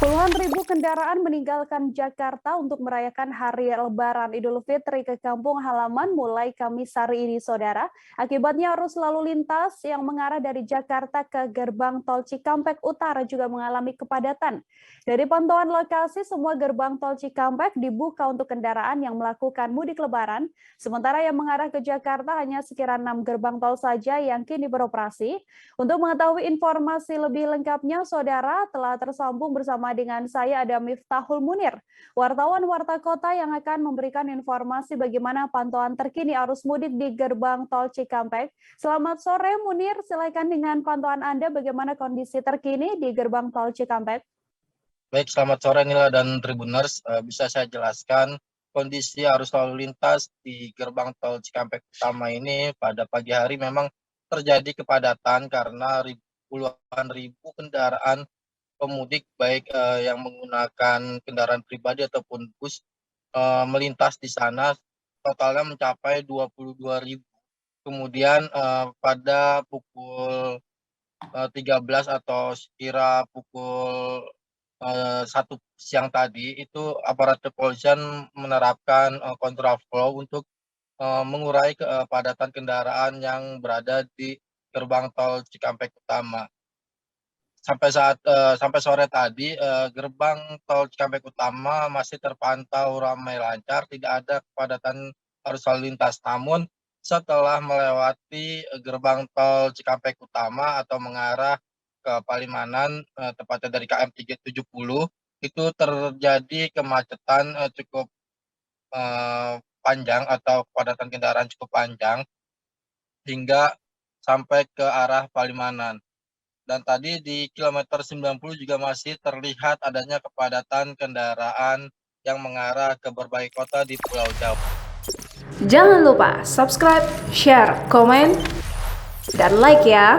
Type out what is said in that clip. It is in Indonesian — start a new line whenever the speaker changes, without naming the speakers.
Puluhan ribu kendaraan meninggalkan Jakarta untuk merayakan Hari Lebaran Idul Fitri ke kampung halaman mulai Kamis hari ini, Saudara. Akibatnya arus lalu lintas yang mengarah dari Jakarta ke gerbang tol Cikampek Utara juga mengalami kepadatan. Dari pantauan lokasi, semua gerbang tol Cikampek dibuka untuk kendaraan yang melakukan mudik Lebaran, sementara yang mengarah ke Jakarta hanya sekira 6 gerbang tol saja yang kini beroperasi. Untuk mengetahui informasi lebih lengkapnya, Saudara telah tersambung bersama dengan saya ada Miftahul Munir, wartawan Warta Kota yang akan memberikan informasi bagaimana pantauan terkini arus mudik di gerbang tol Cikampek. Selamat sore Munir, silakan dengan pantauan Anda bagaimana kondisi terkini di gerbang tol Cikampek.
Baik, selamat sore Nila dan Tribuners. Bisa saya jelaskan kondisi arus lalu lintas di gerbang tol Cikampek Utama ini pada pagi hari memang terjadi kepadatan karena puluhan ribu kendaraan pemudik baik yang menggunakan kendaraan pribadi ataupun bus melintas di sana, totalnya mencapai 22.000. Kemudian pada pukul 13 atau sekira pukul 1 siang tadi itu aparat kepolisian menerapkan kontraflow untuk mengurai kepadatan kendaraan yang berada di gerbang tol Cikampek Utama. Sampai sore tadi gerbang tol Cikampek Utama masih terpantau ramai lancar, tidak ada kepadatan arus lalu lintas. Namun setelah melewati gerbang tol Cikampek Utama atau mengarah ke Palimanan, tepatnya dari KM 370, itu terjadi kemacetan cukup panjang atau kepadatan kendaraan cukup panjang hingga sampai ke arah Palimanan. Dan tadi di kilometer 90 juga masih terlihat adanya kepadatan kendaraan yang mengarah ke berbagai kota di Pulau Jawa.
Jangan lupa subscribe, share, komen, dan like ya.